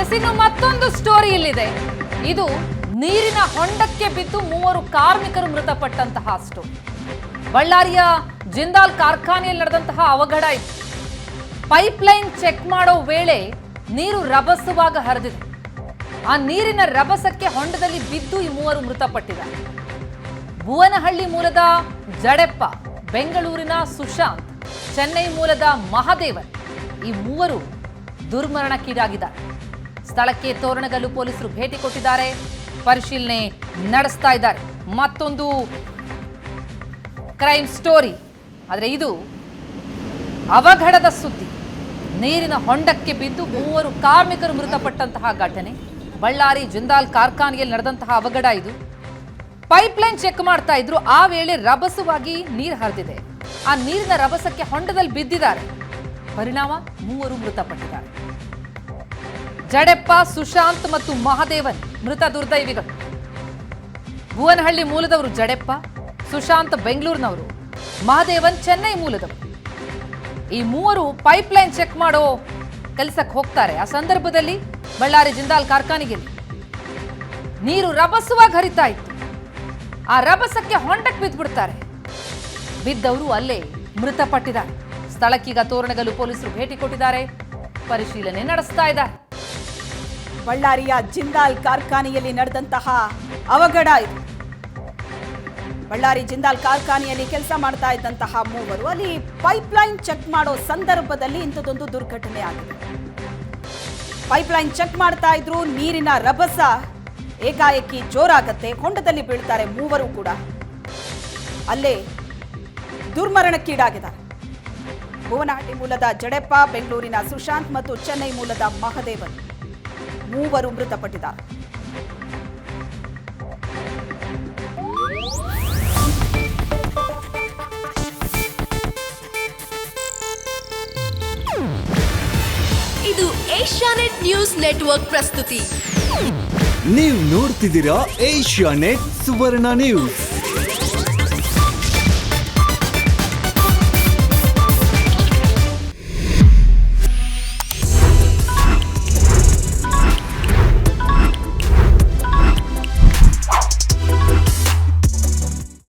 S ಇನ್ನು ಮತ್ತೊಂದು story ಇಲ್ಲಿದೆ. ಇದು ನೀರಿನ ಹೊಂಡಕ್ಕೆ ಬಿದ್ದು 3 ಕಾರ್ಮಿಕರು ಮೃತಪಟ್ಟಂತಹ ಸ್ಟೋರಿ. ಬಳ್ಳಾರಿಯ ಜಿಂದಾಲ್ ಕಾರ್ಖಾನೆಯಲ್ಲಿ ನಡೆದಂತಹ ಅವಘಡ ಇದು. ಪೈಪ್ಲೈನ್ ಚೆಕ್ ಮಾಡೋ ವೇಳೆ ನೀರು ರಭಸವಾಗ ಹರಿದಿದೆ. ಆ ನೀರಿನ ರಭಸಕ್ಕೆ ಹೊಂಡದಲ್ಲಿ ಬಿದ್ದು ಈ 3 ಮೃತಪಟ್ಟಿದ್ದಾರೆ. ಭುವನಹಳ್ಳಿ ಮೂಲದ ಜಡೆಪ್ಪ, ಬೆಂಗಳೂರಿನ ಸುಶಾಂತ್, ಚೆನ್ನೈ ಮೂಲದ ಮಹದೇವನ್ ಈ 3 ದುರ್ಮರಣಕ್ಕೀಡಾಗಿದ್ದಾರೆ. ಸ್ಥಳಕ್ಕೆ ತೋರಣಗಲ್ಲು ಪೊಲೀಸರು ಭೇಟಿ ಕೊಟ್ಟಿದ್ದಾರೆ, ಪರಿಶೀಲನೆ ನಡೆಸ್ತಾ ಇದ್ದಾರೆ. ಮತ್ತೊಂದು ಕ್ರೈಮ್ ಸ್ಟೋರಿ, ಆದರೆ ಇದು ಅವಘಡದ ಸುದ್ದಿ. ನೀರಿನ ಹೊಂಡಕ್ಕೆ ಬಿದ್ದು 3 ಕಾರ್ಮಿಕರು ಮೃತಪಟ್ಟಂತಹ ಘಟನೆ. ಬಳ್ಳಾರಿ ಜಿಂದಾಲ್ ಕಾರ್ಖಾನೆಯಲ್ಲಿ ನಡೆದಂತಹ ಅವಘಡ ಇದು. ಪೈಪ್ಲೈನ್ ಚೆಕ್ ಮಾಡ್ತಾ ಇದ್ರು, ಆ ವೇಳೆ ರಭಸವಾಗಿ ನೀರು ಹರಿದಿದೆ. ಆ ನೀರಿನ ರಭಸಕ್ಕೆ ಹೊಂಡದಲ್ಲಿ ಬಿದ್ದಿದ್ದಾರೆ. ಪರಿಣಾಮ 3 ಮೃತಪಟ್ಟಿದ್ದಾರೆ. ಜಡೆಪ್ಪ, ಸುಶಾಂತ್ ಮತ್ತು ಮಹದೇವನ್ ಮೃತ ದುರ್ದೈವಿಗಳು. ಭುವನಹಳ್ಳಿ ಮೂಲದವರು ಜಡೆಪ್ಪ, ಸುಶಾಂತ್ ಬೆಂಗಳೂರಿನವರು, ಮಹದೇವನ್ ಚೆನ್ನೈ ಮೂಲದವರು. ಈ 3 ಪೈಪ್ಲೈನ್ ಚೆಕ್ ಮಾಡೋ ಕೆಲಸಕ್ಕೆ ಹೋಗ್ತಾರೆ. ಆ ಸಂದರ್ಭದಲ್ಲಿ ಬಳ್ಳಾರಿ ಜಿಂದಾಲ್ ಕಾರ್ಖಾನೆಗೆ ನೀರು ರಭಸವಾಗಿ ಹರಿತಾ ಇತ್ತು. ಆ ರಭಸಕ್ಕೆ ಹೊಂಡಕ್ಕೆ ಬಿದ್ದುಬಿಡ್ತಾರೆ. ಬಿದ್ದವರು ಅಲ್ಲೇ ಮೃತಪಟ್ಟಿದ್ದಾರೆ. ಸ್ಥಳಕ್ಕೀಗ ತೋರಣಗಲ್ಲು ಪೊಲೀಸರು ಭೇಟಿ ಕೊಟ್ಟಿದ್ದಾರೆ, ಪರಿಶೀಲನೆ ನಡೆಸ್ತಾ ಇದ್ದಾರೆ. ಬಳ್ಳಾರಿಯ ಜಿಂದಾಲ್ ಕಾರ್ಖಾನೆಯಲ್ಲಿ ನಡೆದಂತಹ ಅವಘಡ ಇದು. ಬಳ್ಳಾರಿ ಜಿಂದಾಲ್ ಕಾರ್ಖಾನೆಯಲ್ಲಿ ಕೆಲಸ ಮಾಡ್ತಾ ಇದ್ದಂತಹ 3 ಅಲ್ಲಿ ಪೈಪ್ಲೈನ್ ಚೆಕ್ ಮಾಡೋ ಸಂದರ್ಭದಲ್ಲಿ ಇಂಥದ್ದೊಂದು ದುರ್ಘಟನೆ ಆಗಿದೆ. ಪೈಪ್ಲೈನ್ ಚೆಕ್ ಮಾಡ್ತಾ ಇದ್ರು, ನೀರಿನ ರಭಸ ಏಕಾಏಕಿ ಜೋರಾಗತ್ತೆ, ಹೊಂಡದಲ್ಲಿ ಬೀಳ್ತಾರೆ 3 ಕೂಡ. ಅಲ್ಲೇ ದುರ್ಮರಣಕ್ಕೀಡಾಗಿದ್ದಾರೆ. ಭುವನಹಳ್ಳಿ ಮೂಲದ ಜಡೆಪ್ಪ, ಬೆಂಗಳೂರಿನ ಸುಶಾಂತ್ ಮತ್ತು ಚೆನ್ನೈ ಮೂಲದ ಮಹದೇವನ್ 3 ಮೃತಪಟ್ಟಿದ್ದಾರೆ. ಇದು ಏಷ್ಯಾನೆಟ್ ನ್ಯೂಸ್ ನೆಟ್ವರ್ಕ್ ಪ್ರಸ್ತುತಿ. ನೀವು ನೋಡ್ತಿದ್ದೀರಾ ಏಷ್ಯಾನೆಟ್ ಸುವರ್ಣ ನ್ಯೂಸ್.